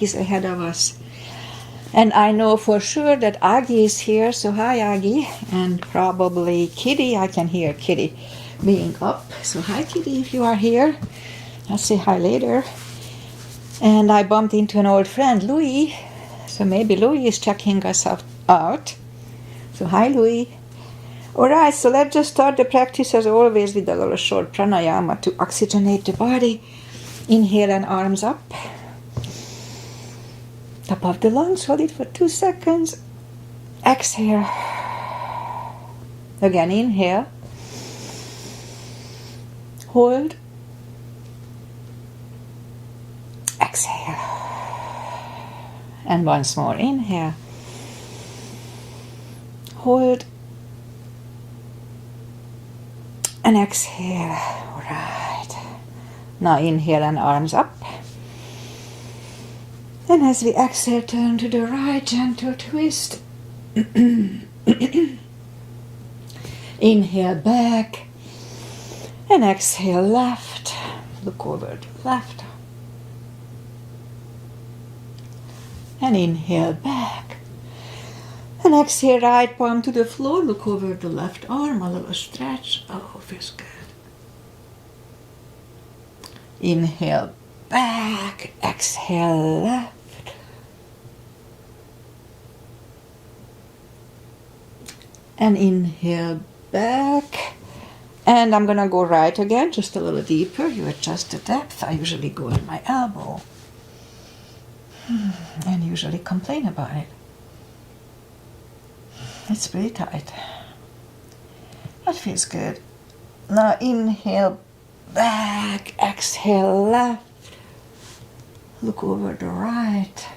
is ahead of us. And I know for sure that Aggie is here, so hi Aggie, and probably Kitty. I can hear Kitty being up, so hi Kitty if you are here. I'll say hi later. And I bumped into an old friend, Louis, so maybe Louis is checking us out. So hi Louis. Alright, so let's just start the practice as always with a little short pranayama to oxygenate the body. Inhale and arms up. Top of the lungs, hold it for 2 seconds. Exhale. Again, inhale. Hold. Exhale. And once more, inhale. Hold. And exhale. All right. Now inhale and arms up. And as we exhale, turn to the right, gentle twist. Inhale back. And exhale left. Look over to left. And inhale back. And exhale, right palm to the floor. Look over the left arm, a little stretch. Oh, feels good. Inhale back. Exhale left. And inhale back. And I'm going to go right again, just a little deeper. You adjust the depth. I usually go to my elbow. And usually complain about it. It's pretty tight. That feels good. Now inhale back, exhale left. Look over the right.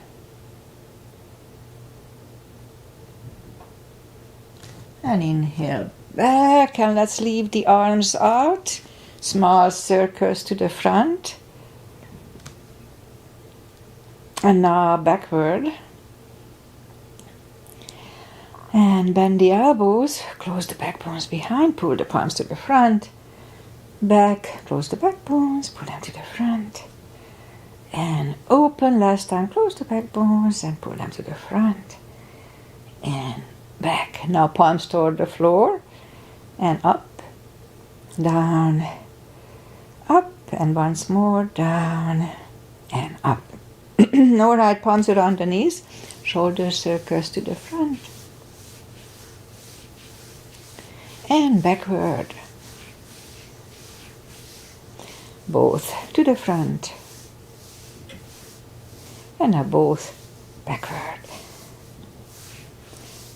And inhale back, and let's leave the arms out. Small circles to the front. And now backward. And bend the elbows, close the back bones behind, pull the palms to the front. Back, close the back bones, pull them to the front. And open, last time, close the back bones and pull them to the front. And back. Now palms toward the floor. And up, down, up, and once more, down, and up. All right, palms around the knees, shoulder circles to the front. And backward. Both to the front. And now both backward.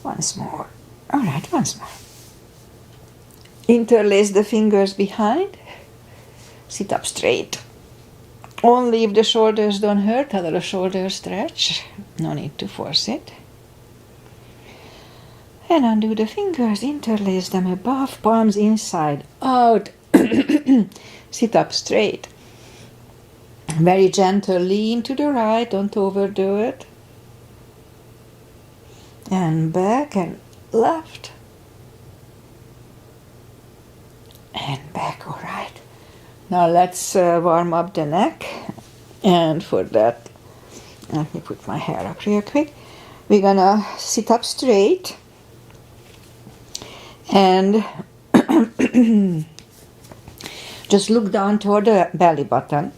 Once more. All right, once more. Interlace the fingers behind. Sit up straight. Only if the shoulders don't hurt, a little shoulder stretch. No need to force it. And undo the fingers, interlace them above, palms inside, out. Sit up straight. Very gentle, lean to the right, don't overdo it. And back and left. And back, all right. Now let's warm up the neck. And for that, let me put my hair up real quick. We're gonna sit up straight. And just look down toward the belly button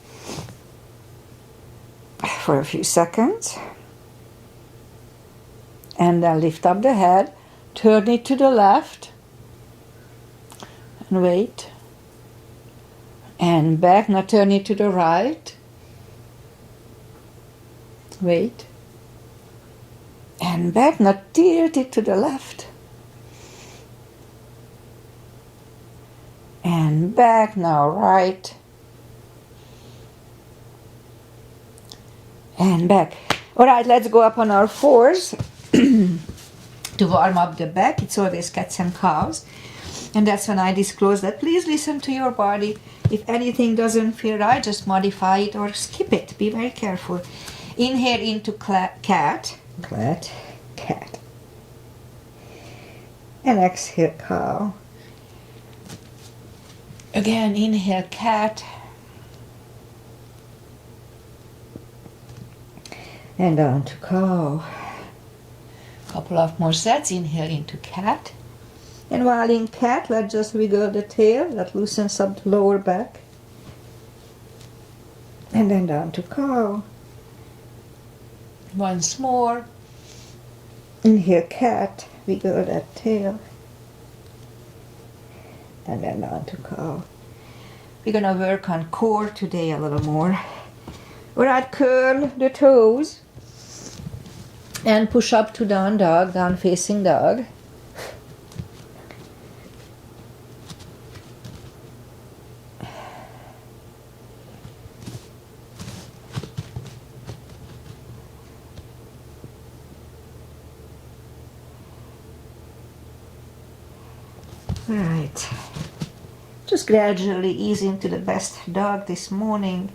for a few seconds. And then lift up the head, turn it to the left, and wait. And back, now turn it to the right. Wait. And back, now tilt it to the left. And back, now right. And back. All right, let's go up on our fours to warm up the back. It's always cats and cows. And that's when I disclose that. Please listen to your body. If anything doesn't feel right, just modify it or skip it. Be very careful. Inhale into cat. And exhale, cow. Again, inhale, cat. And down to cow. Couple of more sets. Inhale into cat. And while in cat, let's just wiggle the tail. That loosens up the lower back. And then down to cow. Once more. Inhale cat. Wiggle that tail. And then down to cow. We're gonna work on core today a little more. Alright, curl the toes. And push up to down dog, down facing dog. Right. Just gradually ease into the best dog this morning.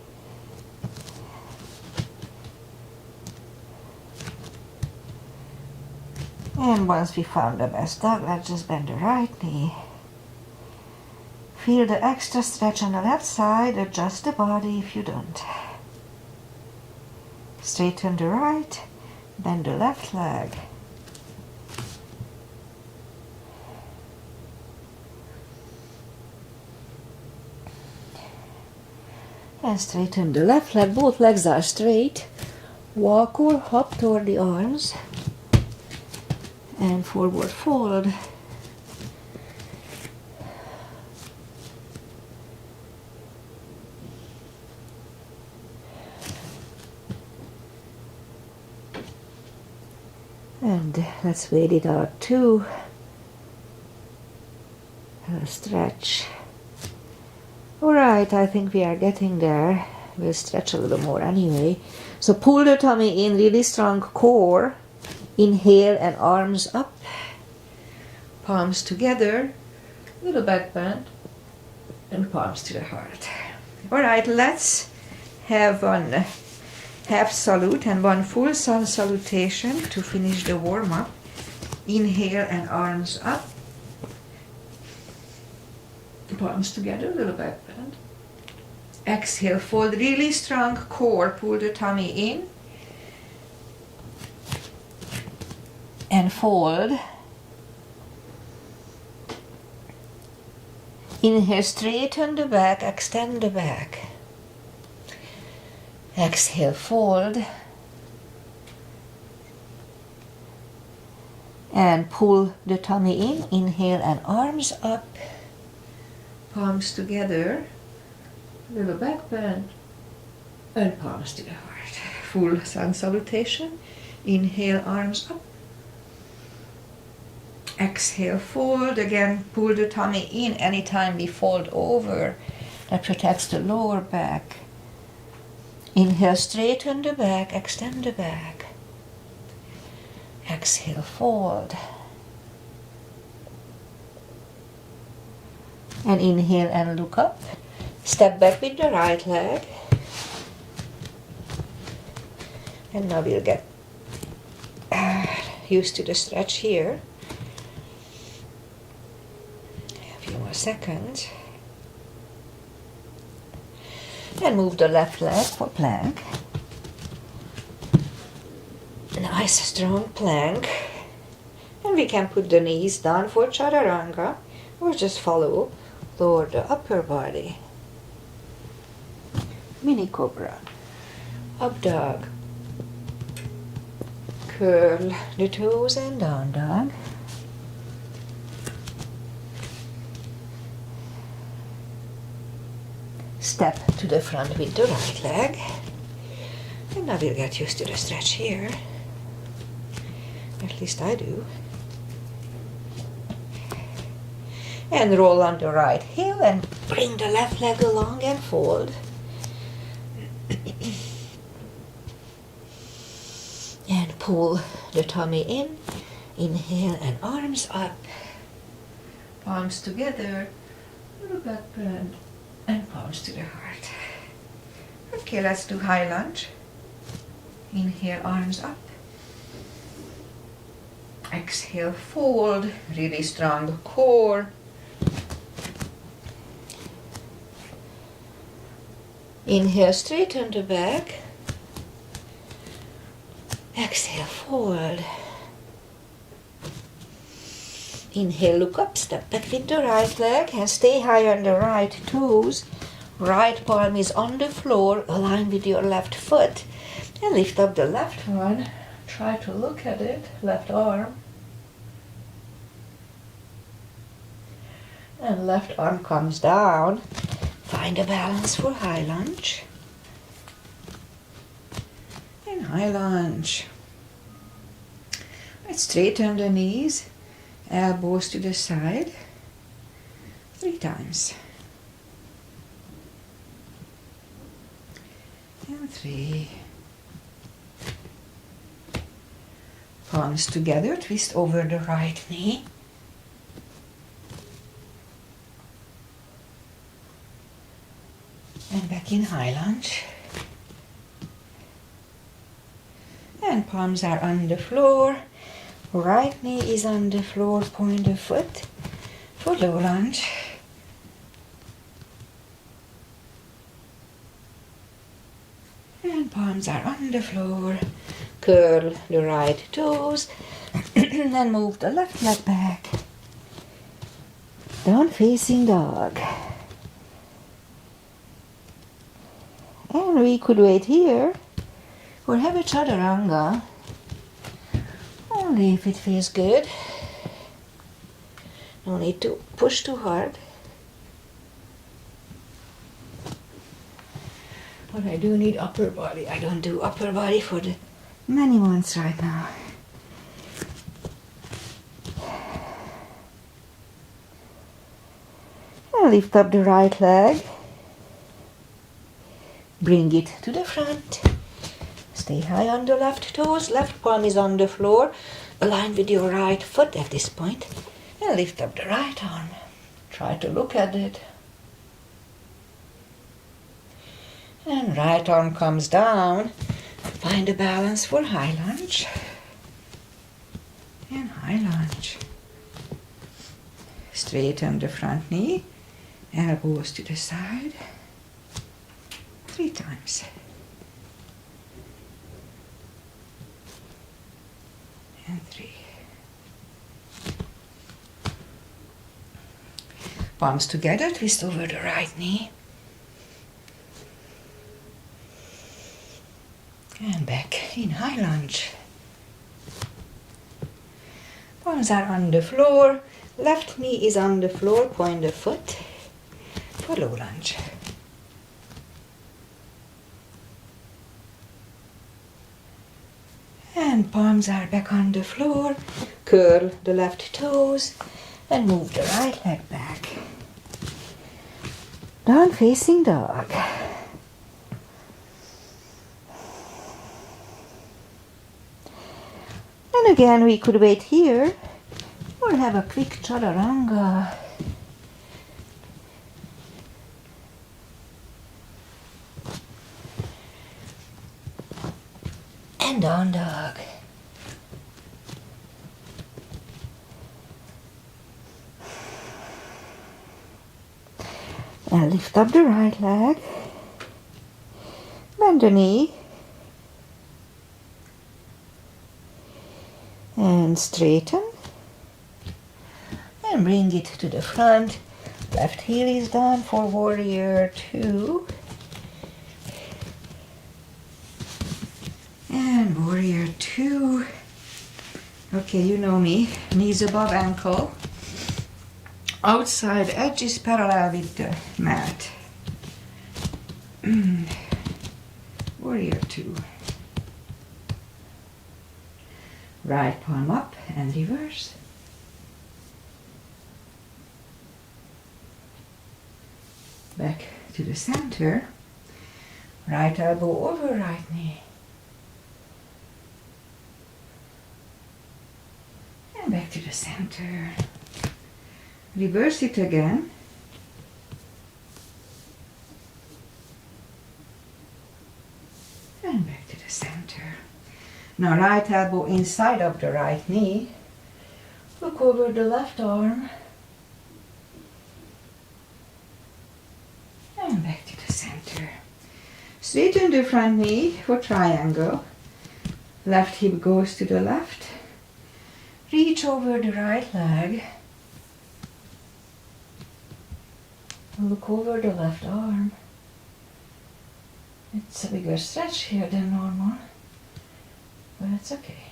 And once we found the best dog, let's just bend the right knee. Feel the extra stretch on the left side, adjust the body if you don't. Straighten the right, bend the left leg. And straighten the left leg, both legs are straight. Walk or hop toward the arms. And forward fold. And let's wait it out too. Stretch. Alright, I think we are getting there. We'll stretch a little more anyway. So pull the tummy in, really strong core. Inhale and arms up, palms together, little back bend, and palms to the heart. Alright, let's have one half salute and one full sun salutation to finish the warm-up. Inhale and arms up, palms together, little back bend. Exhale, fold really strong core, pull the tummy in. And fold. Inhale, straighten the back, extend the back. Exhale, fold. And pull the tummy in. Inhale and arms up. Palms together. Little back bend. And palms to the heart. Full sun salutation. Inhale, arms up. Exhale, fold. Again, pull the tummy in anytime we fold over. That protects the lower back. Inhale, straighten the back, extend the back. Exhale, fold. And inhale and look up. Step back with the right leg. And now we'll get used to the stretch here. Seconds. And move the left leg for plank. Nice strong plank. And we can put the knees down for chaturanga or just follow, lower the upper body. Mini cobra. Up dog. Curl the toes and down dog. Step to the front with the right leg. And now we'll get used to the stretch here. At least I do. And roll on the right heel and bring the left leg along and fold. And pull the tummy in. Inhale and arms up. Palms together. Little back bend. And palms to the heart. Okay, let's do high lunge. Inhale, arms up. Exhale, fold. Really strong core. Inhale, straighten the back. Exhale, fold. Inhale, look up, step back with the right leg and stay high on the right toes. Right palm is on the floor, align with your left foot. And lift up the left one. Try to look at it, left arm. And left arm comes down. Find a balance for high lunge. And high lunge. Let's straighten the knees. Elbows to the side. 3 times. And 3. Palms together, twist over the right knee. And back in high lunge. And palms are on the floor. Right knee is on the floor, point the foot for low lunge. And palms are on the floor. Curl the right toes and move the left leg back. Down facing dog. And we could wait here or have a chaturanga. Only if it feels good. No need to push too hard. But I do need upper body. I don't do upper body for the many months right now. And lift up the right leg. Bring it to the front. Stay high on the left toes. Left palm is on the floor. Align with your right foot at this point. And lift up the right arm. Try to look at it. And right arm comes down. Find a balance for high lunge. And high lunge. Straighten the front knee. Elbows to the side. 3 times. And 3. Palms together, twist over the right knee. And back in high lunge. Palms are on the floor. Left knee is on the floor, point the foot for low lunge. And palms are back on the floor. Curl the left toes and move the right leg back. Down facing dog. And again we could wait here or have a quick chaturanga. And down dog. And lift up the right leg. Bend the knee. And straighten. And bring it to the front. Left heel is down for warrior 2. And warrior 2. Okay, you know me. Knees above ankle. Outside edge is parallel with the mat. Warrior 2. Right palm up and reverse. Back to the center. Right elbow over right knee. And back to the center. Reverse it again. And back to the center. Now right elbow inside of the right knee. Look over the left arm. And back to the center. Straighten the front knee for triangle. Left hip goes to the left. Reach over the right leg. Look over the left arm. It's a bigger stretch here than normal, but it's okay.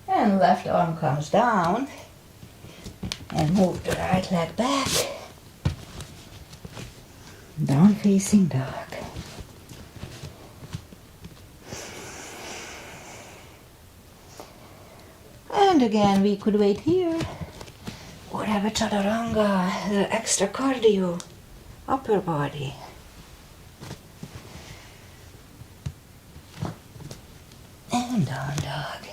And left arm comes down. And move the right leg back. Down facing dog. And again, we could wait here or have a chaturanga, the extra cardio, upper body. And down dog.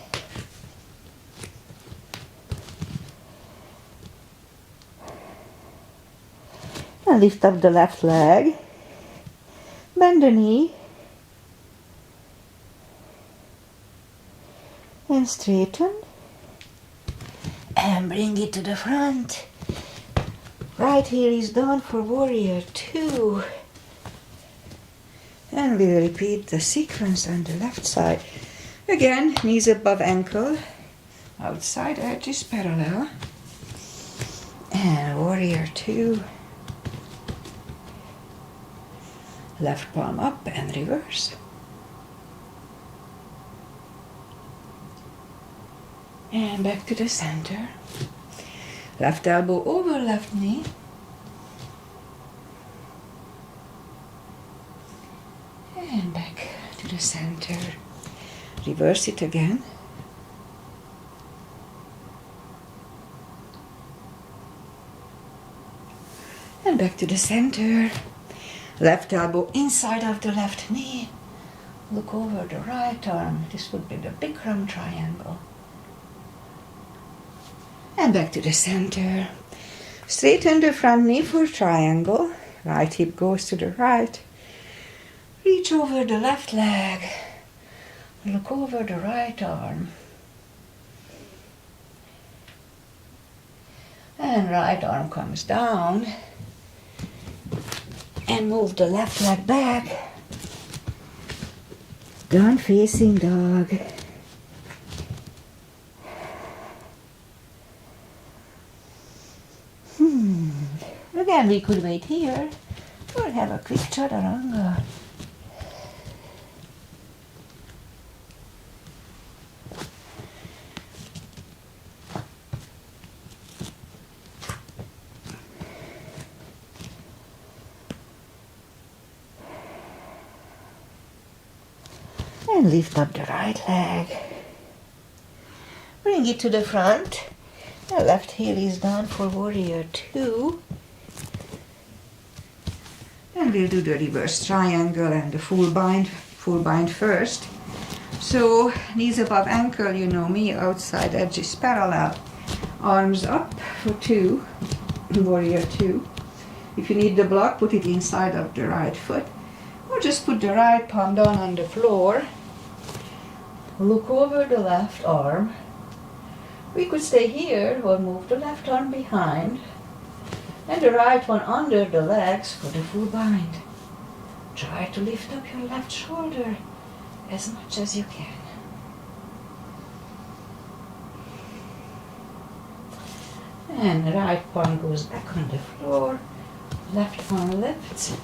And lift up the left leg. Bend the knee. And straighten. And bring it to the front. Right heel is down for warrior 2. And we'll repeat the sequence on the left side. Again, knees above ankle. Outside edge is parallel. And warrior 2. Left palm up and reverse. And back to the center. Left elbow over left knee. And back to the center. Reverse it again. And back to the center. Left elbow inside of the left knee. Look over the right arm. This would be the Bikram triangle. And back to the center. Straighten the front knee for triangle. Right hip goes to the right. Reach over the left leg. Look over the right arm. And right arm comes down. And move the left leg back. Down facing dog. Again, we could wait here or have a quick chaturanga. And lift up the right leg. Bring it to the front. The left heel is down for warrior 2. And we'll do the reverse triangle and the full bind first. So knees above ankle, you know me, outside edge is parallel. Arms up for 2, warrior 2. If you need the block, put it inside of the right foot. Or just put the right palm down on the floor. Look over the left arm. We could stay here or move the left arm behind. And the right one under the legs for the full bind. Try to lift up your left shoulder as much as you can. And right palm goes back on the floor. Left palm lifts.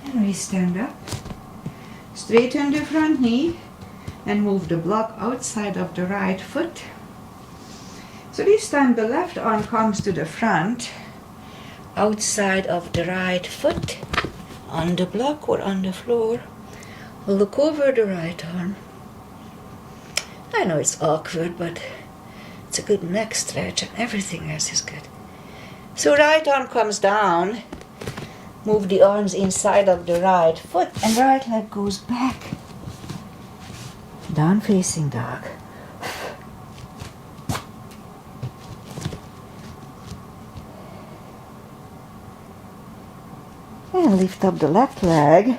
And we stand up. Straighten the front knee and move the block outside of the right foot. So this time the left arm comes to the front, outside of the right foot, on the block or on the floor. Look over the right arm. I know it's awkward, but it's a good neck stretch and everything else is good. So right arm comes down, move the arms inside of the right foot and right leg goes back. Down facing dog. And lift up the left leg.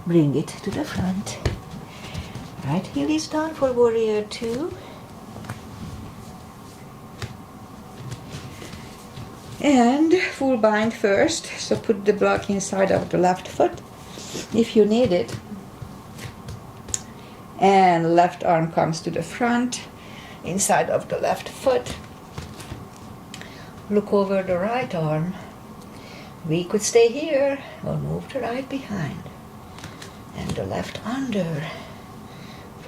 Bring it to the front. Right heel is down for warrior 2. And full bind first. So put the block inside of the left foot. if you need it. And left arm comes to the front, inside of the left foot. Look over the right arm. We could stay here or move the right behind. And the left under.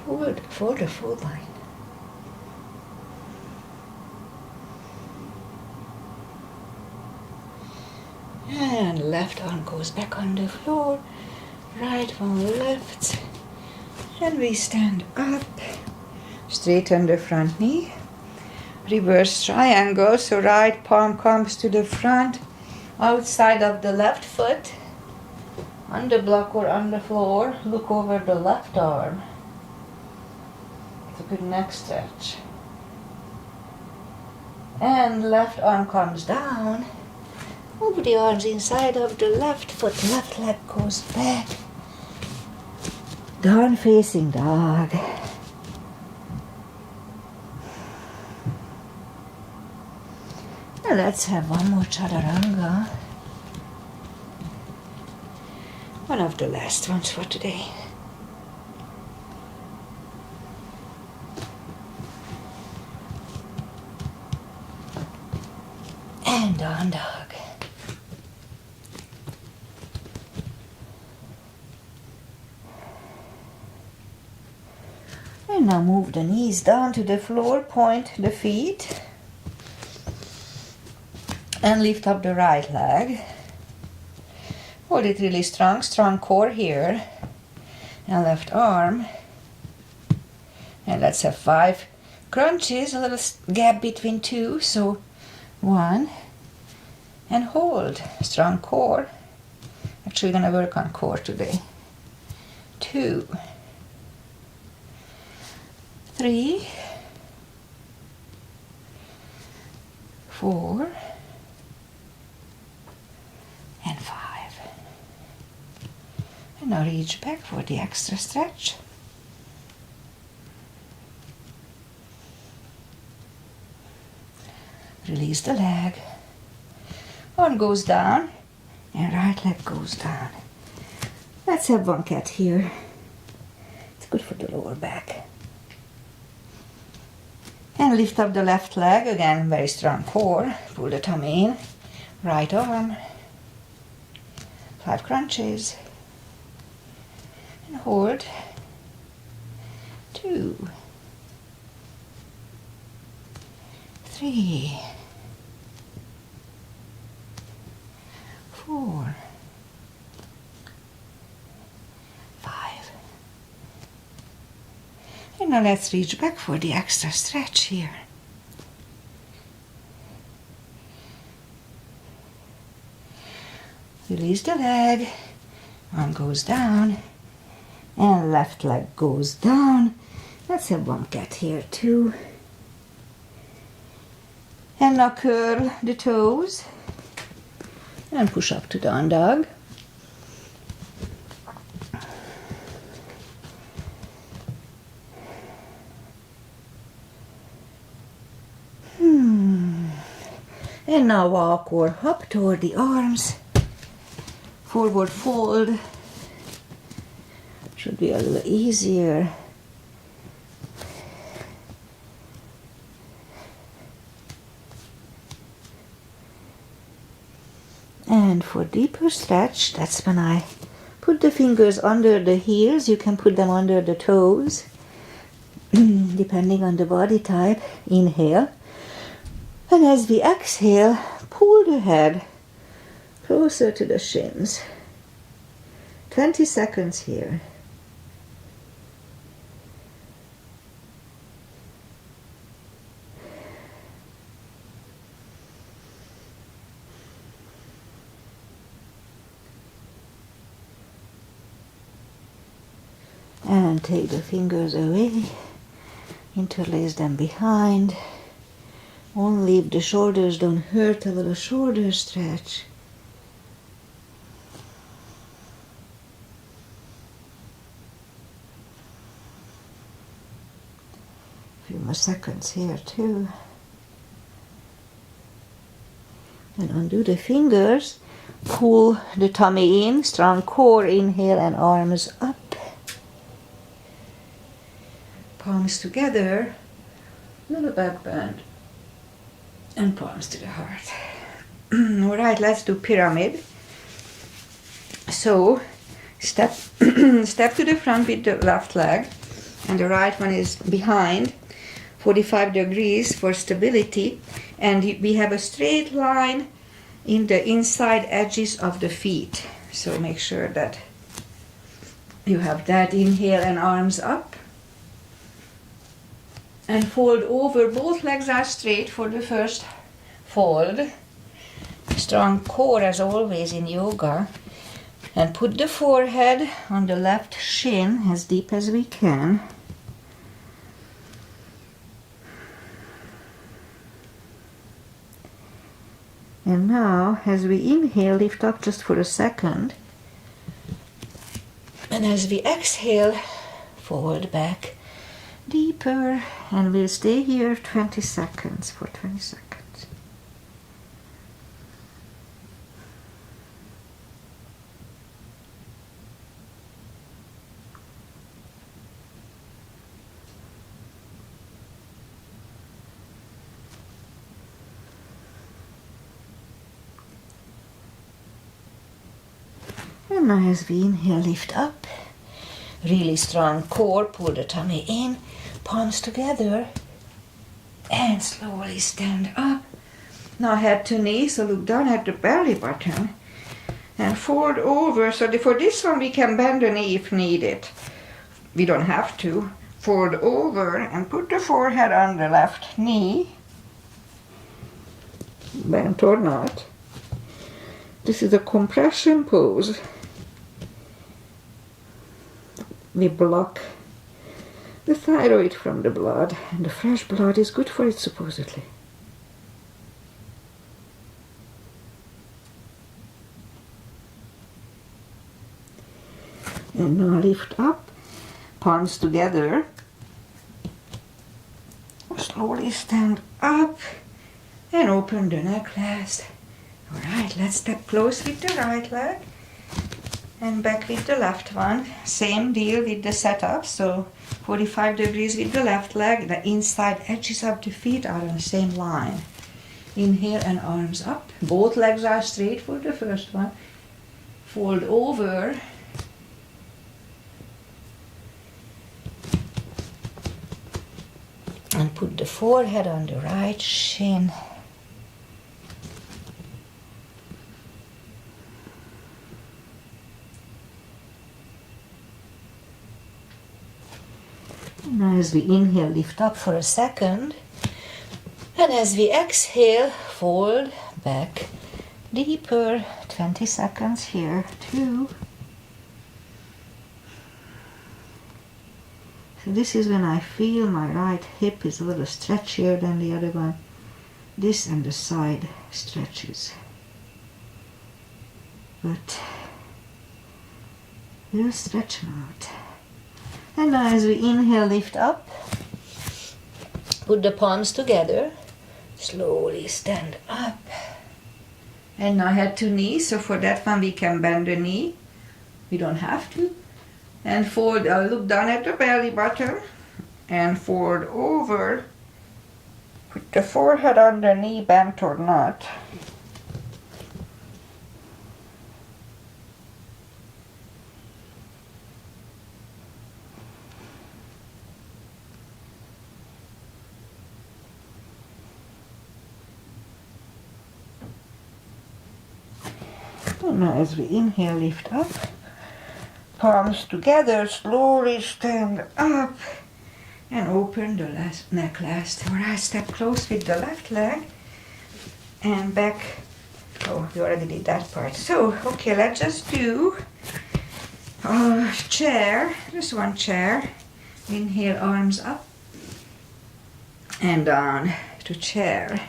Forward for the full line. And left arm goes back on the floor. Right one left. And we stand up. Straighten the front knee. Reverse triangle, so right palm comes to the front, outside of the left foot, on the block or on the floor. Look over the left arm. It's a good neck stretch. And left arm comes down. Move the arms inside of the left foot. Left leg goes back. Down facing dog. Now let's have one more chaturanga. One of the last ones for today. And down dog. And now move the knees down to the floor, point the feet. And lift up the right leg. Hold it really strong, strong core here. And left arm. And let's have 5 crunches, a little gap between 2. So 1. And hold, strong core. Actually gonna work on core today. 2. 3. 4. And 5. And now reach back for the extra stretch. Release the leg. One goes down and right leg goes down. Let's have one cat here. It's good for the lower back. And lift up the left leg, again very strong core. Pull the tummy in. Right arm. 5 crunches. And hold. 2. 3. 4. 5. And now let's reach back for the extra stretch here. Release the leg, arm goes down, and left leg goes down. Let's have one cat here too. And now curl the toes, and push up to down dog. And now walk or hop toward the arms. Forward fold. Should be a little easier. And for deeper stretch, that's when I put the fingers under the heels. You can put them under the toes, depending on the body type. Inhale. And as we exhale, pull the head closer to the shins. 20 seconds here. And take the fingers away, interlace them behind. Only if the shoulders don't hurt, a little shoulder stretch. A few more seconds here too. And undo the fingers. Pull the tummy in, strong core, inhale and arms up. Palms together, little back bend, and palms to the heart. Alright, let's do pyramid. So, step to the front with the left leg, and the right one is behind, 45 degrees for stability, and we have a straight line in the inside edges of the feet. So make sure that you have that. Inhale and arms up. And fold over. Both legs are straight for the first fold. Strong core as always in yoga. And put the forehead on the left shin as deep as we can. And now, as we inhale, lift up just for a second. And as we exhale, fold back deeper. And we'll stay here 20 seconds, for 20 seconds. And now as we inhale, lift up. Really strong core, pull the tummy in, palms together, and slowly stand up. Now head to knee, so look down at the belly button, and fold over. So for this one we can bend the knee if needed. We don't have to. Fold over and put the forehead on the left knee, bent or not. This is a compression pose. We block the thyroid from the blood, and the fresh blood is good for it supposedly. And now lift up, palms together. Slowly stand up and open the neck last. Alright, let's step close with the right leg. And back with the left one. Same deal with the setup. So 45 degrees with the left leg. The inside edges of the feet are on the same line. Inhale and arms up. Both legs are straight for the first one. Fold over. And put the forehead on the right shin. Now as we inhale, lift up for a second. And as we exhale, fold back deeper. 20 seconds here, 2. So this is when I feel my right hip is a little stretchier than the other one. This and the side stretches. But we'll stretch them out. And now as we inhale, lift up. Put the palms together. Slowly stand up. And now head to knee. So for that one we can bend the knee. We don't have to. And fold, look down at the belly button. And fold over. Put the forehead on the knee, bent or not. And now as we inhale, lift up. Palms together, slowly stand up. And open the neck last. Alright, step close with the left leg. And back. Oh, we already did that part. So, okay, let's just do chair. Just one chair. Inhale, arms up. And down to chair.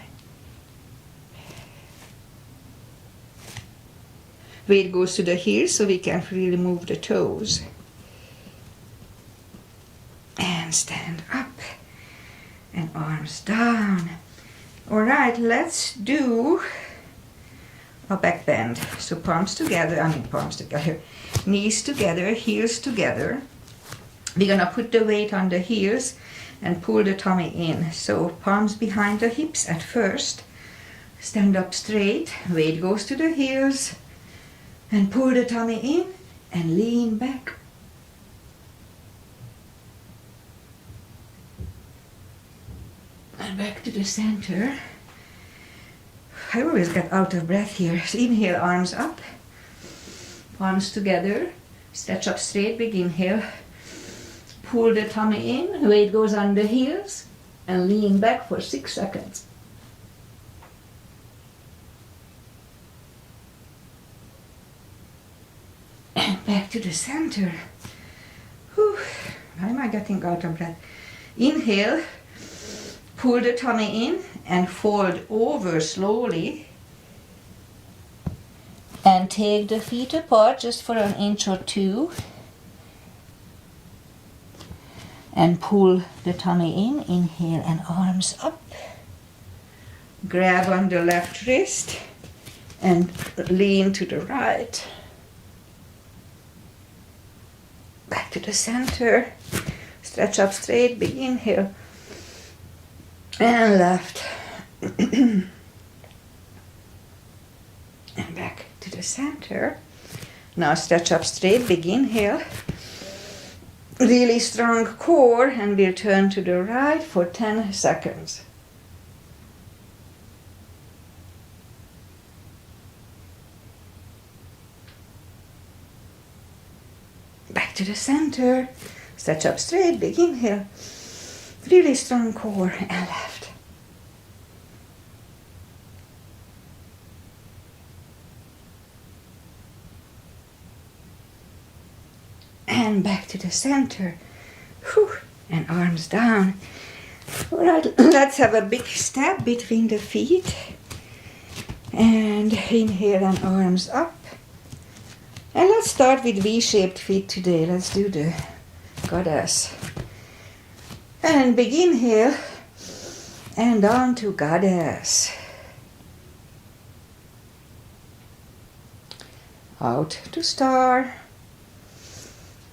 Weight goes to the heels so we can freely move the toes. And stand up. And arms down. Alright, let's do a back bend. So palms together, knees together, heels together. We're gonna put the weight on the heels and pull the tummy in. So palms behind the hips at first. Stand up straight, weight goes to the heels, and pull the tummy in and lean back. And back to the center. I always get out of breath here. So inhale, arms up, palms together, stretch up straight, big inhale. Pull the tummy in, weight goes on the heels, and lean back for 6 seconds. And back to the center. Whew. Why am I getting out of breath? Inhale, pull the tummy in and fold over slowly. And take the feet apart just for an inch or two. And pull the tummy in, inhale and arms up. Grab on the left wrist and lean to the right. Back to the center. Stretch up straight, big inhale. And left. And back to the center. Now stretch up straight, big inhale. Really strong core, and we'll turn to the right for 10 seconds. Back to the center. Stretch up straight, big inhale. Really strong core, and left. And back to the center. Whew. And arms down. All right, let's have a big step between the feet. And inhale and arms up. And let's start with V-shaped feet today. Let's do the goddess. And big inhale. And down to goddess. Out to star.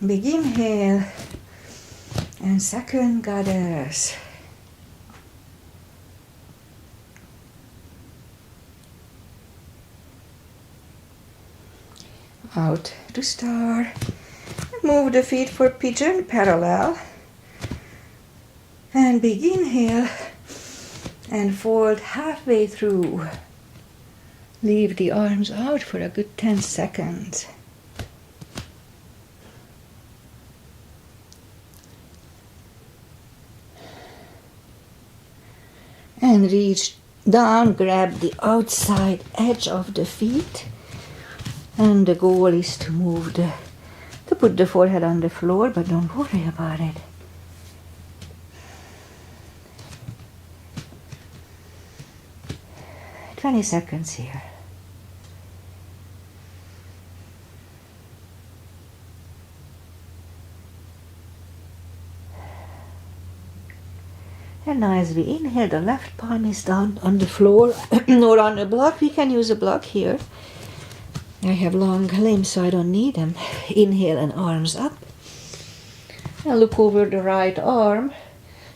Big inhale, and second goddess. Out to star. Move the feet for pigeon parallel. And big inhale, and fold halfway through. Leave the arms out for a good 10 seconds. And reach down, grab the outside edge of the feet. And the goal is to put the forehead on the floor, but don't worry about it. "20 seconds here. And now as we inhale, the left palm is down on the floor or on a block. We can use a block here. I have long limbs, so I don't need them. Inhale and arms up. And look over the right arm.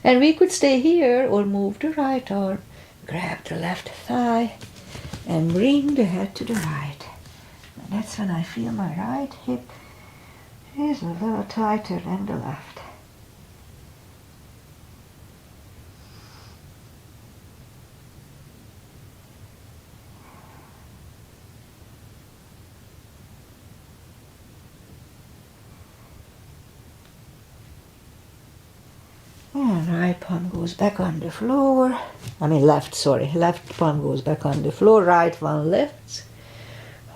And we could stay here or move the right arm. Grab the left thigh and bring the head to the right. And that's when I feel my right hip is a little tighter than the left. And right palm goes back on the floor. Left palm goes back on the floor. Right one lifts.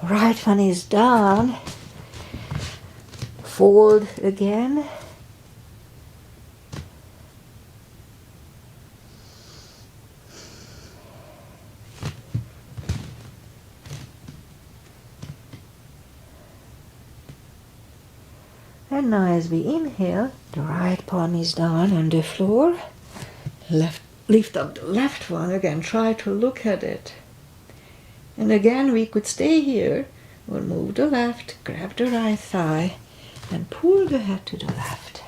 Right one is down. Fold again. And now as we inhale, the right palm is down on the floor. Lift up the left one again. Try to look at it. And again, we could stay here or move the left, grab the right thigh, and pull the head to the left.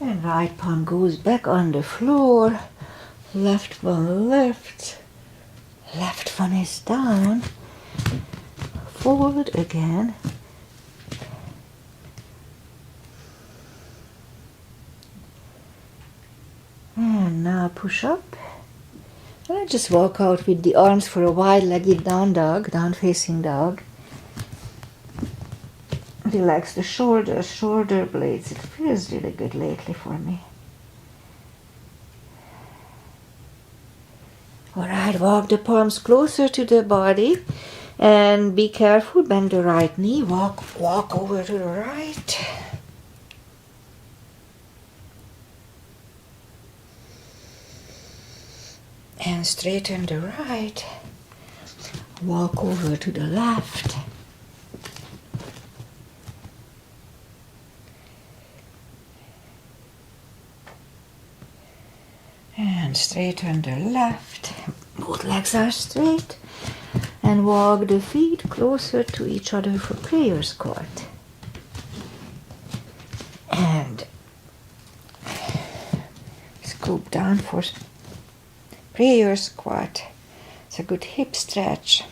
And right palm goes back on the floor, left one lifts, left one is down, forward again, and now push up. And I just walk out with the arms for a wide-legged down dog, down-facing dog. Relax the shoulders, shoulder blades. It feels really good lately for me. Alright, walk the palms closer to the body and be careful, bend the right knee, walk over to the right. And straighten the right, walk over to the left. And straighten the left, both legs are straight, and walk the feet closer to each other for prayer squat. And scoop down for prayer squat. It's a good hip stretch.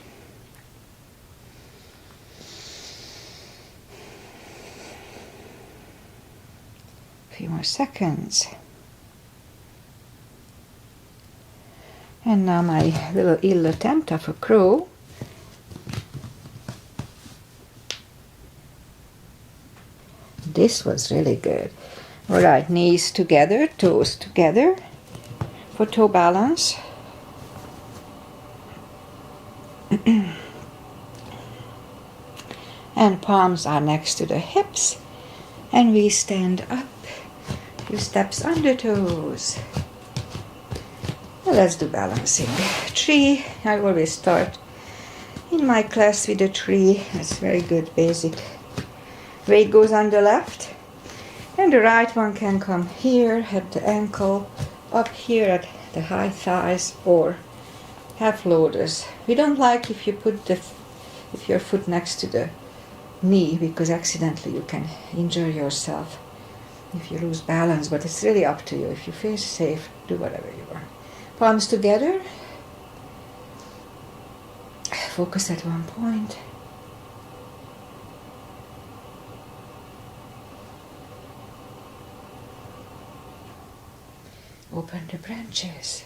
A few more seconds. And now my little ill attempt of a crow. This was really good. All right, knees together, toes together for toe balance. And palms are next to the hips. And we stand up. Few steps on the toes. Let's do balancing. Tree. I always start in my class with a tree. It's very good basic. Weight goes on the left. And the right one can come here at the ankle, up here at the high thighs, or half lotus. We don't like if you put if your foot next to the knee, because accidentally you can injure yourself if you lose balance, but it's really up to you. If you feel safe, do whatever you want. Palms together. Focus at one point. Open the branches.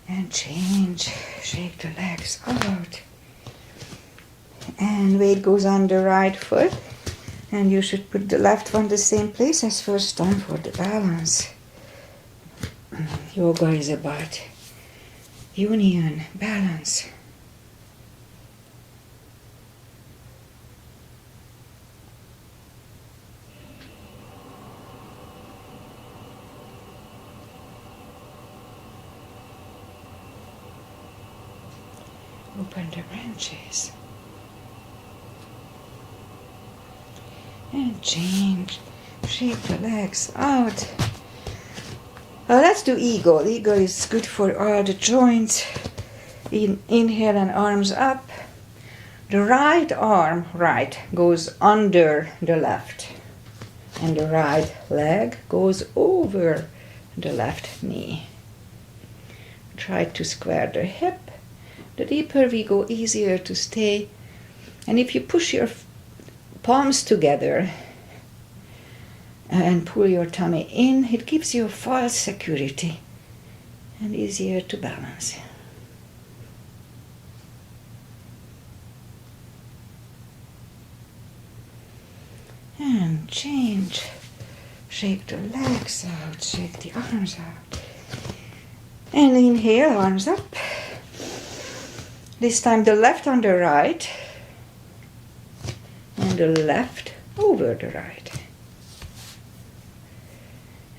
And change. Shake the legs out. And weight goes on the right foot. And you should put the left one the same place as first time for the balance. Yoga is about union, balance. Open the branches. And change. Shake the legs out. Let's do eagle. Eagle is good for all the joints. Inhale and arms up. The right arm, goes under the left. And the right leg goes over the left knee. Try to square the hip. The deeper we go, easier to stay. And if you push your palms together and pull your tummy in, it gives you false security and easier to balance. And change. Shake the legs out, shake the arms out. And inhale, arms up. This time the left on the right. And the left over the right.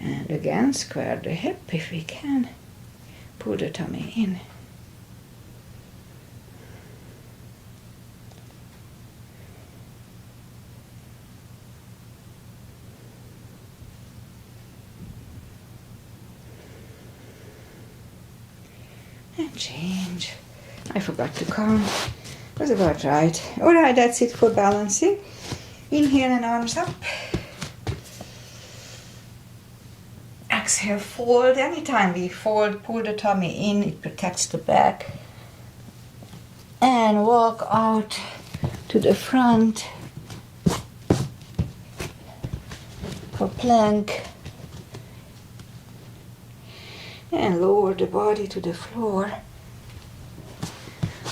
And again, square the hip if we can. Pull the tummy in. And change. I forgot to count. Was about right. Alright, that's it for balancing. Inhale and arms up. Exhale, fold. Anytime we fold, pull the tummy in, it protects the back. And walk out to the front for plank. And lower the body to the floor.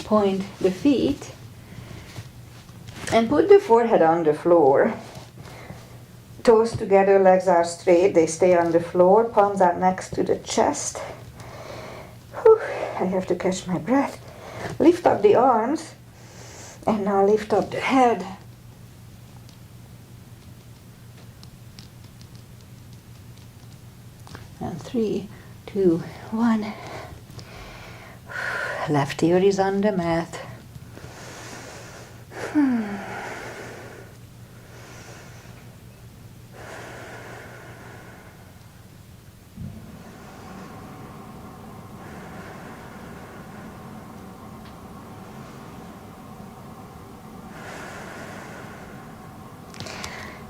Point the feet and put the forehead on the floor. Toes together, legs are straight, they stay on the floor, palms are next to the chest. Whew, I have to catch my breath. Lift up the arms and now lift up the head. And 3, 2, 1. Left ear is on the mat.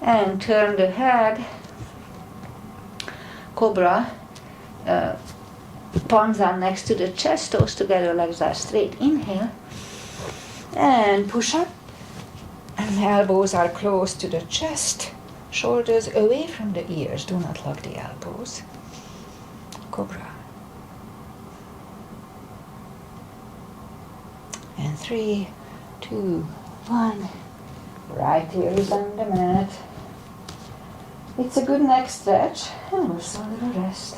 And turn the head. Cobra. Palms are next to the chest, toes together, legs are straight. Inhale and push up, and elbows are close to the chest, shoulders away from the ears. Do not lock the elbows. Cobra. And 3, 2, 1. Right ear is on the mat. It's a good neck stretch, and also a little rest.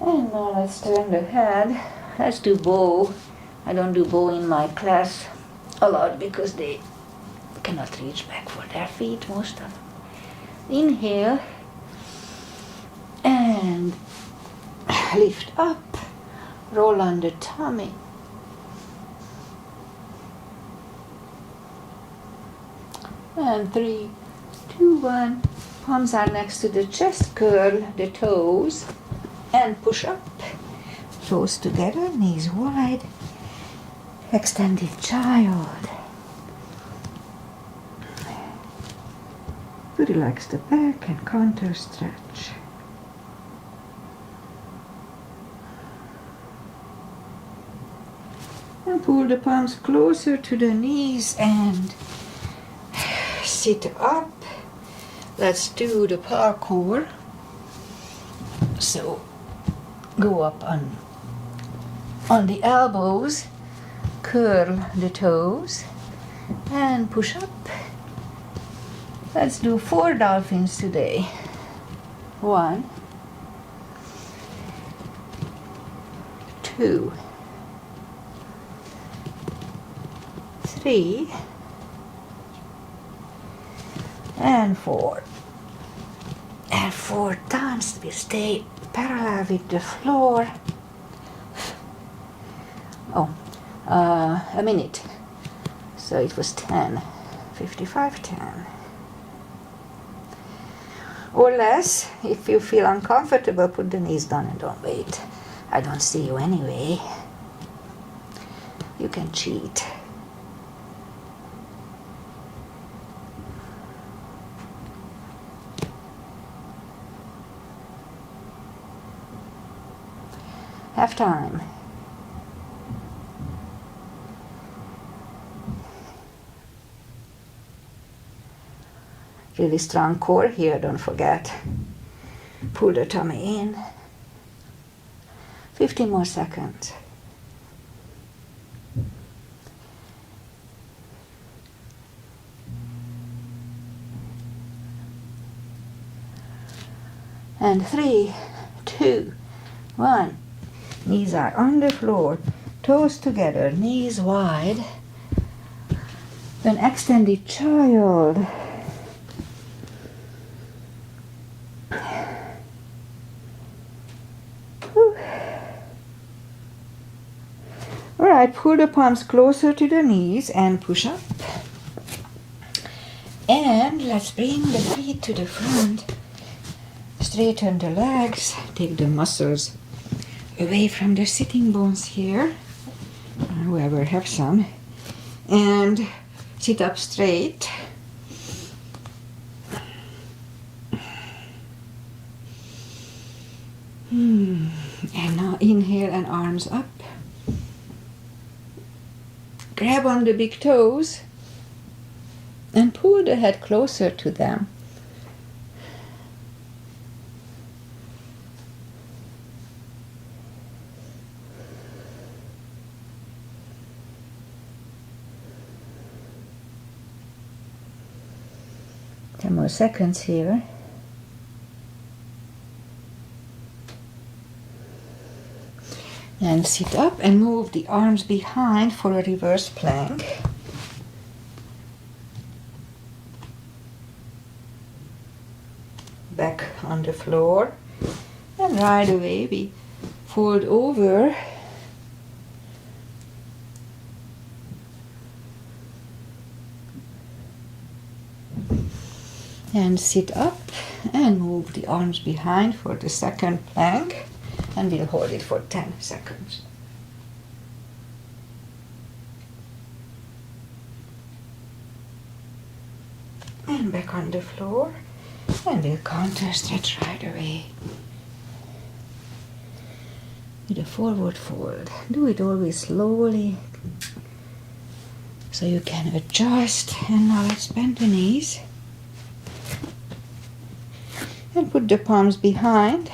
And now let's turn the head. Let's do bow. I don't do bow in my class a lot because they cannot reach back for their feet, most of them. Inhale and lift up. Roll on the tummy. And 3, 2, 1. Palms are next to the chest. Curl the toes. And push up, toes together, knees wide, extended child. Relax the back and counter stretch. And pull the palms closer to the knees and sit up. Let's do the parkour. So go up on the elbows, curl the toes, and push up. Let's do 4 dolphins today. 1, 2, 3, and 4. And 4 times we stay parallel with the floor. A minute. So it was 10, 55, 10. Or less. If you feel uncomfortable, put the knees down and don't wait. I don't see you anyway. You can cheat. Have time. Really strong core here, don't forget. Pull the tummy in. 15 more seconds. And 3, 2, 1. Knees are on the floor, toes together, knees wide. Then extended child. Alright, pull the palms closer to the knees and push up. And let's bring the feet to the front. Straighten the legs, take the muscles away from the sitting bones here, whoever have some, and sit up straight. And now inhale and arms up. Grab on the big toes and pull the head closer to them. Ten more seconds here. And sit up and move the arms behind for a reverse plank. Back on the floor. And right away we fold over. And sit up and move the arms behind for the second plank. And we'll hold it for 10 seconds. And back on the floor. And we'll counter stretch right away. With a forward fold. Do it always slowly, so you can adjust. And now let's bend the knees. And put the palms behind.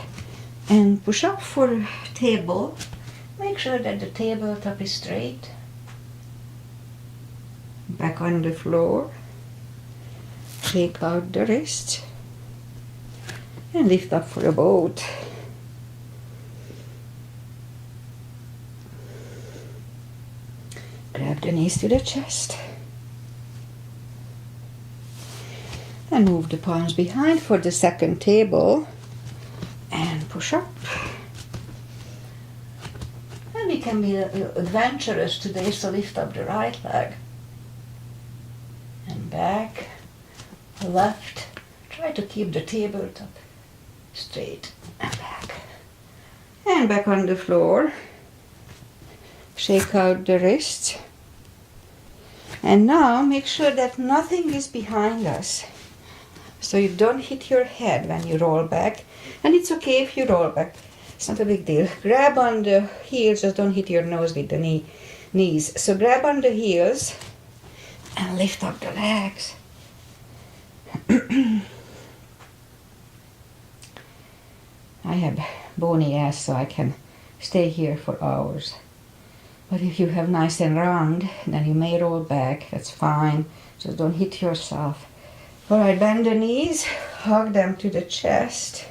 And push up for a table. Make sure that the tabletop is straight. Back on the floor. Shake out the wrists. And lift up for a boat. Grab the knees to the chest. And move the palms behind for the second table. And push up. And we can be adventurous today, so lift up the right leg. And back, left. Try to keep the tabletop straight and back. And back on the floor. Shake out the wrists. And now make sure that nothing is behind us. So you don't hit your head when you roll back. And it's okay if you roll back. It's not a big deal. Grab on the heels, just don't hit your nose with the knees. So grab on the heels and lift up the legs. I have bony ass, so I can stay here for hours. But if you have nice and round, then you may roll back. That's fine. Just don't hit yourself. Alright, bend the knees, hug them to the chest.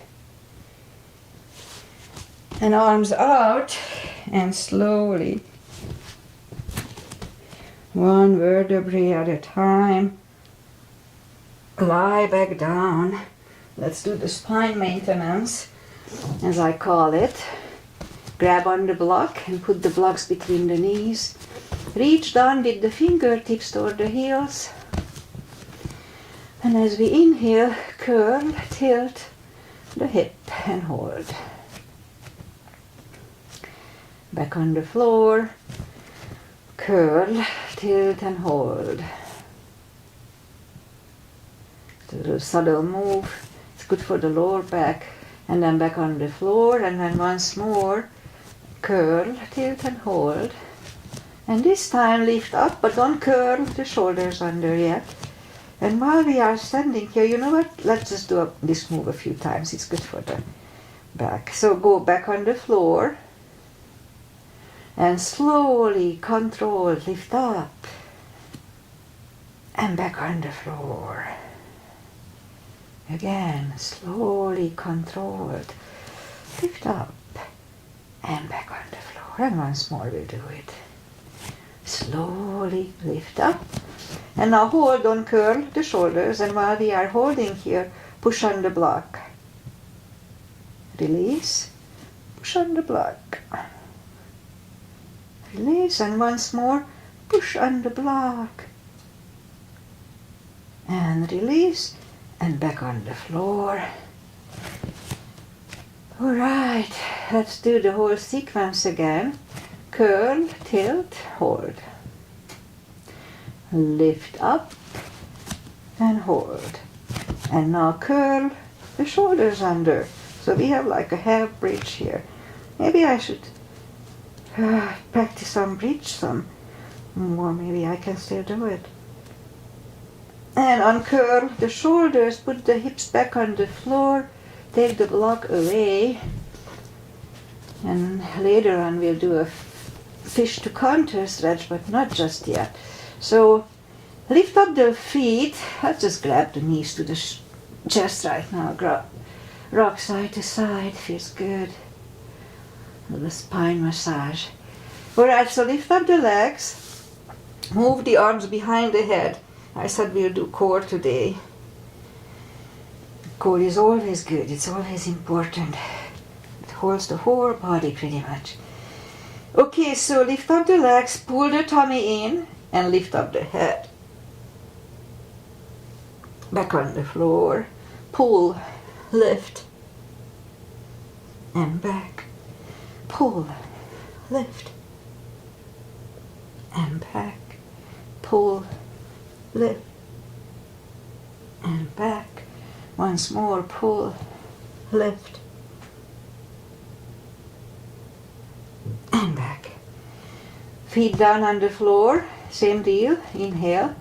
And arms out, and slowly, one vertebrae at a time, lie back down. Let's do the spine maintenance, as I call it. Grab on the block and put the blocks between the knees. Reach down with the fingertips toward the heels. And as we inhale, curl, tilt the hip and hold. Back on the floor, curl, tilt and hold. It's a little subtle move. It's good for the lower back. And then back on the floor, and then once more, curl, tilt and hold. And this time lift up, but don't curl the shoulders under yet. And while we are standing here, you know what? Let's just do this move a few times. It's good for the back. So go back on the floor. And slowly, controlled, lift up. And back on the floor. Again, slowly, controlled, lift up. And back on the floor, and once more we'll do it. Slowly lift up. And now hold on, curl the shoulders, and while we are holding here, push on the block. Release, push on the block. Release, and once more, push on the block. And release, and back on the floor. Alright, let's do the whole sequence again. Curl, tilt, hold. Lift up and hold. And now curl the shoulders under. So we have like a half bridge here. Maybe I should practice on bridge some more. Maybe I can still do it. And uncurl the shoulders, put the hips back on the floor, take the block away. And later on we'll do a fish to contour stretch, but not just yet. So lift up the feet. Let's just grab the knees to the chest right now. Rock side to side. Feels good. A little spine massage. Alright, so lift up the legs. Move the arms behind the head. I said we'll do core today. Core is always good. It's always important. It holds the whole body pretty much. Okay, so lift up the legs, pull the tummy in, and lift up the head. Back on the floor. Pull, lift, and back. Pull, lift, and back. Pull, lift, and back. Once more, pull, lift, and back. Feet down on the floor, same deal. Inhale,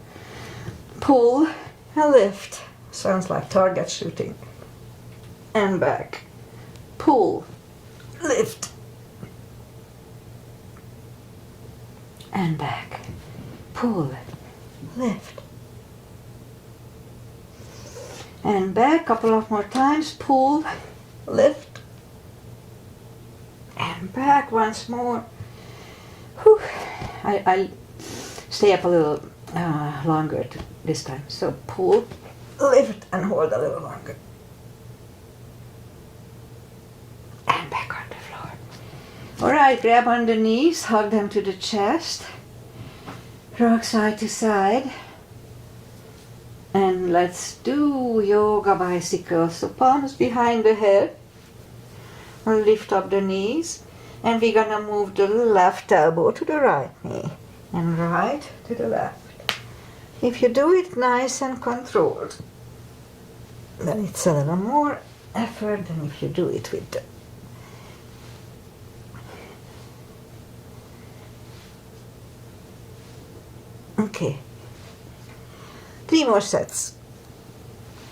pull, and lift. Sounds like target shooting. And back. Pull, lift, and back. Pull, lift, and back. Couple of more times. Pull, lift, and back. Once more. Whew. I'll stay up a little longer this time. So pull, lift, and hold a little longer. And back on the floor. Alright, grab on the knees, hug them to the chest. Rock side to side. And let's do yoga bicycle. So palms behind the head. We'll lift up the knees. And we're gonna move the left elbow to the right knee. And right to the left. If you do it nice and controlled, then it's a little more effort than if you do it with the okay. 3 more sets.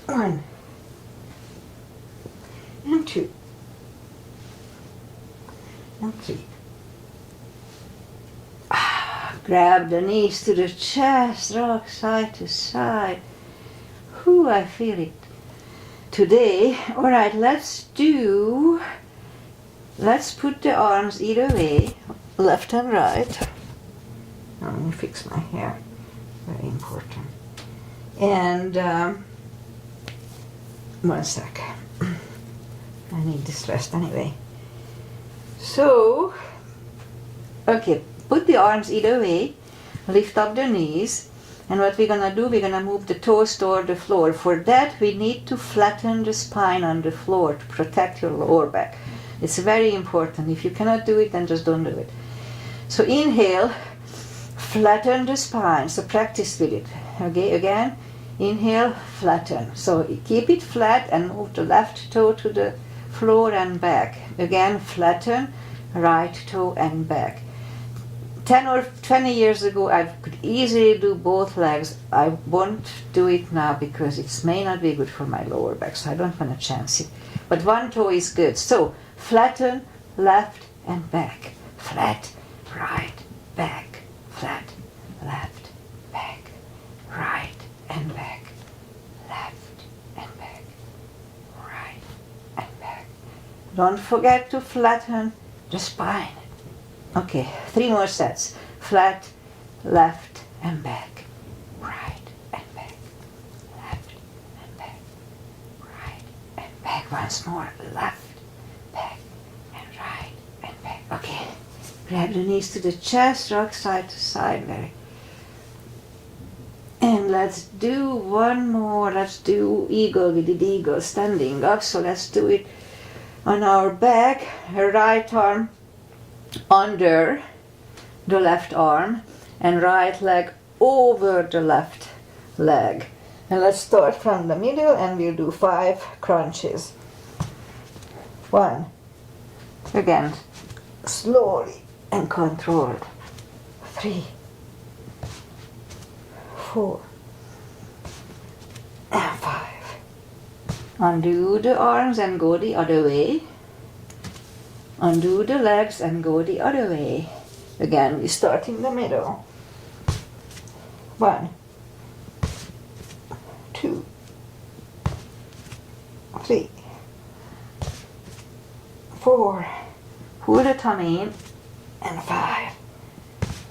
1 and 2 and 3. Grab the knees to the chest, rock side to side. Ooh, I feel it today. Alright, let's put the arms either way, left and right. Let me fix my hair, very important. And one sec. I need this rest anyway. So, okay, put the arms either way, lift up the knees, and what we're gonna do, we're gonna move the toes toward the floor. For that, we need to flatten the spine on the floor to protect your lower back. It's very important. If you cannot do it, then just don't do it. So inhale, flatten the spine, so practice with it. Okay, again, inhale, flatten. So keep it flat and move the left toe to the floor and back. Again, flatten, right toe and back. 10 or 20 years ago, I could easily do both legs. I won't do it now because it may not be good for my lower back, so I don't want to chance it. But one toe is good. So flatten, left and back. Flat, right, back. Flat, left, back. Right and back. Left and back. Right and back. Don't forget to flatten the spine. Okay, 3 more sets. Flat, left and back, right and back, left and back, right and back. Once more, left, back and right and back. Okay, grab the knees to the chest, rock side to side. And let's do one more. Let's do eagle. We did eagle standing up, so let's do it on our back. Right arm under the left arm and right leg over the left leg. And let's start from the middle and we'll do 5 crunches. 1. Again, slowly and controlled. 3, 4, and 5. Undo the arms and go the other way. Undo the legs and go the other way. Again, we start in the middle. 1, 2, 3, 4. Pull the tummy in, and 5.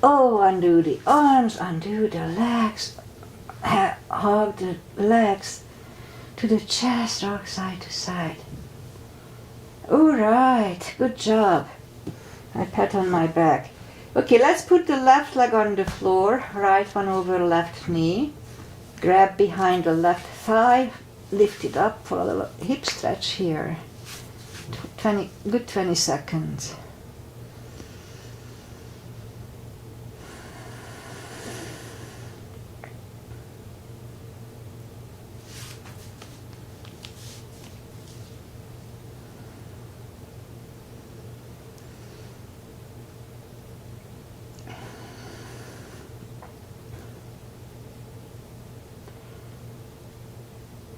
Oh, undo the arms, undo the legs, hug the legs to the chest, rock side to side. Alright, good job. I pat on my back. Okay, let's put the left leg on the floor, right one over left knee. Grab behind the left thigh, lift it up for a little hip stretch here. 20 seconds.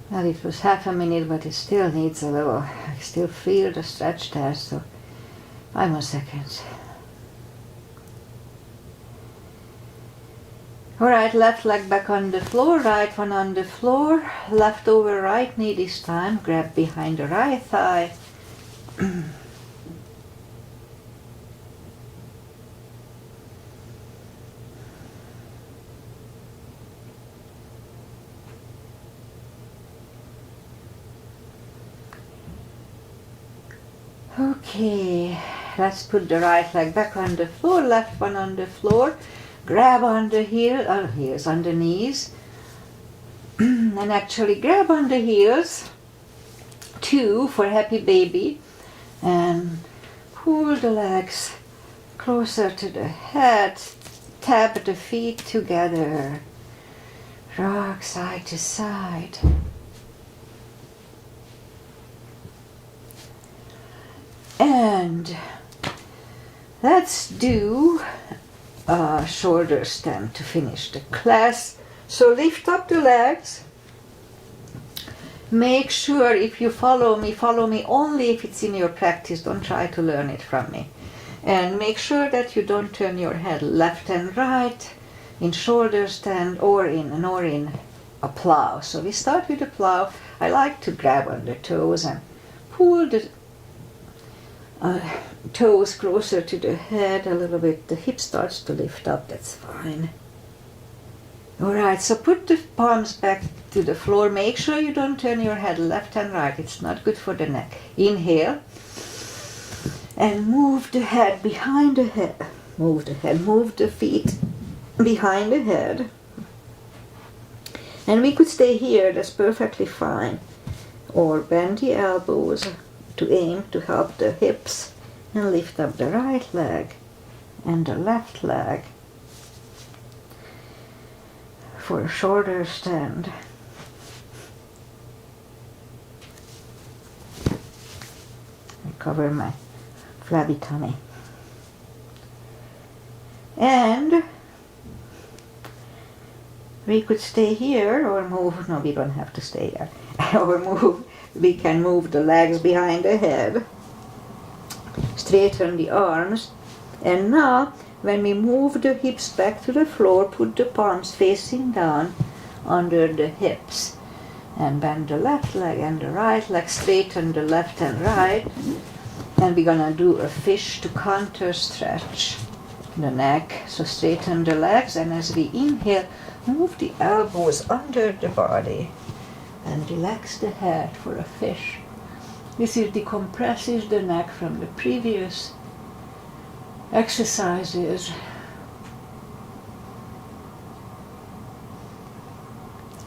Well, it was half a minute, but it still needs a little. I still feel the stretch there, so 5 more seconds. Alright, left leg back on the floor, right one on the floor, left over right knee this time, grab behind the right thigh. Okay, let's put the right leg back on the floor, left one on the floor, grab on the heels, on the knees, and actually grab on the heels, 2 for happy baby, and pull the legs closer to the head, tap the feet together, rock side to side. And let's do a shoulder stand to finish the class. So lift up the legs. Make sure if you follow me only if it's in your practice. Don't try to learn it from me. And make sure that you don't turn your head left and right in shoulder stand or in a plow. So we start with a plow. I like to grab on the toes and pull the toes closer to the head a little bit. The hip starts to lift up, that's fine. Alright, so put the palms back to the floor. Make sure you don't turn your head left and right. It's not good for the neck. Inhale. And move the head behind the head. Move the feet behind the head. And we could stay here, that's perfectly fine. Or bend the elbows to aim to help the hips and lift up the right leg and the left leg for a shoulder stand. I cover my flabby tummy. And we could stay here or move. No, we don't have to stay there. Or move. We can move the legs behind the head, straighten the arms, and now when we move the hips back to the floor, put the palms facing down under the hips and bend the left leg and the right leg, straighten the left and right, And we're gonna do a fish to counter stretch the neck. So straighten the legs, and as we inhale, move the elbows under the body and relax the head for a fish. This decompresses the neck from the previous exercises.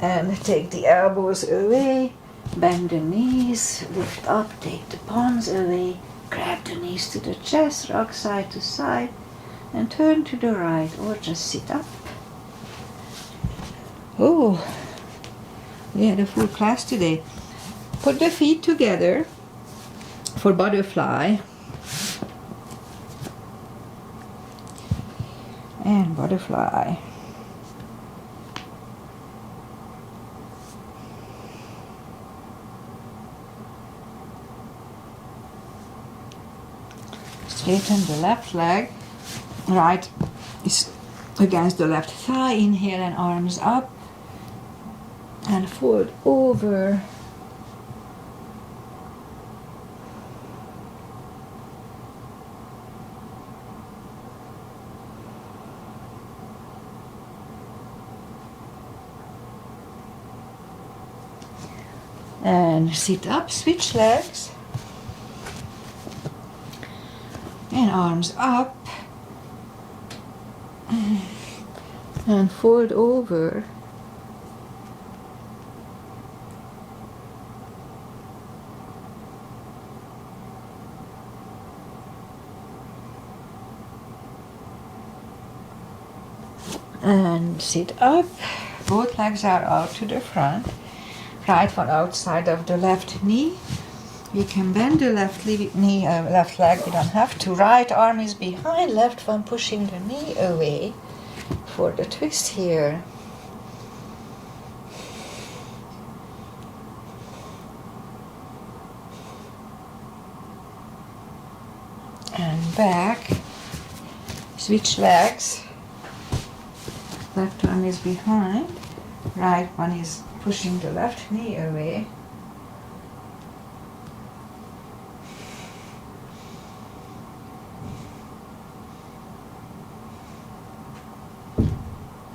And take the elbows away, bend the knees, lift up, take the palms away, grab the knees to the chest, rock side to side, and turn to the right, or just sit up. Oh, we had a full class today. Put the feet together for butterfly. And butterfly. Straighten the left leg. Right is against the left thigh. Inhale and arms up. And fold over. And sit up, switch legs. And arms up. And fold over. And sit up. Both legs are out to the front. Right one outside of the left knee. You can bend the left knee, left leg. You don't have to. Right arm is behind. Left one pushing the knee away for the twist here. And back. Switch legs. Left one is behind. Right one is pushing the left knee away.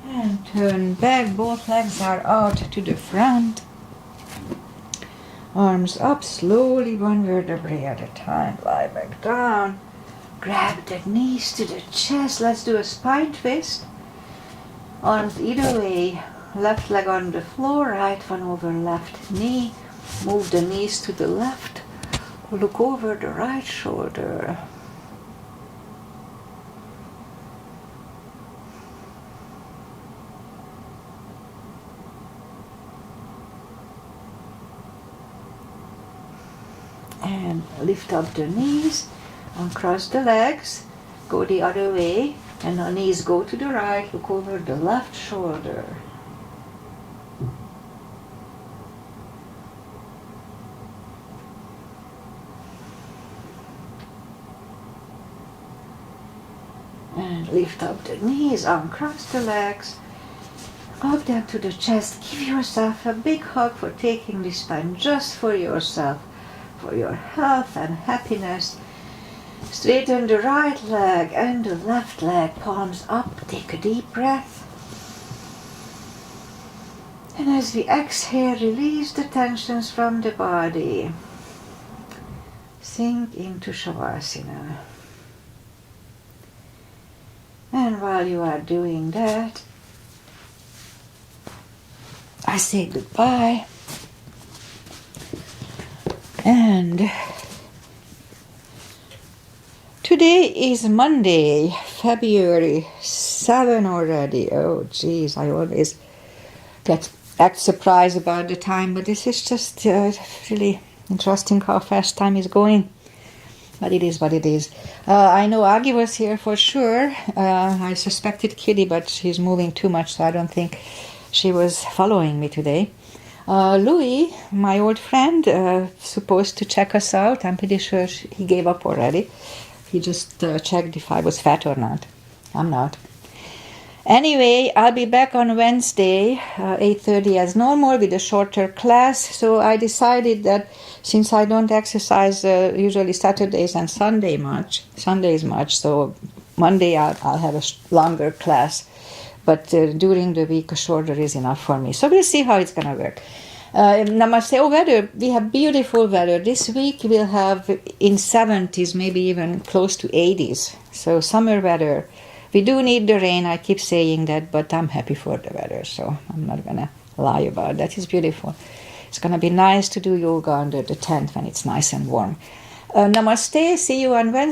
And turn back, both legs are out to the front. Arms up, slowly one vertebrae at a time. Lie back down. Grab the knees to the chest. Let's do a spine twist. Arms either way. Left leg on the floor, right one over left knee. Move the knees to the left. Look over the right shoulder. And lift up the knees, uncross the legs, go the other way, and the knees go to the right, look over the left shoulder. And lift up the knees, uncross the legs, hug them to the chest. Give yourself a big hug for taking this time just for yourself, for your health and happiness. Straighten the right leg and the left leg, palms up. Take a deep breath. And as we exhale, release the tensions from the body. Sink into Shavasana. And while you are doing that, I say goodbye. And today is Monday, February 7 already. Oh, geez, I always act surprised about the time, but this is just really interesting how fast time is going. But it is what it is. I know Aggie was here for sure. I suspected Kitty, but she's moving too much, so I don't think she was following me today. Louis, my old friend, supposed to check us out. I'm pretty sure he gave up already. He just checked if I was fat or not. I'm not. Anyway, I'll be back on Wednesday, 8:30 as normal with a shorter class. So I decided that since I don't exercise usually Saturdays and Sundays much, so Monday I'll have a longer class. But during the week, a shorter is enough for me. So we'll see how it's going to work. Namaste. Oh, weather. We have beautiful weather. This week we'll have in 70s, maybe even close to 80s. So summer weather. We do need the rain. I keep saying that, but I'm happy for the weather. So I'm not going to lie about that. It's beautiful. It's going to be nice to do yoga under the tent when it's nice and warm. Namaste. See you on Wednesday.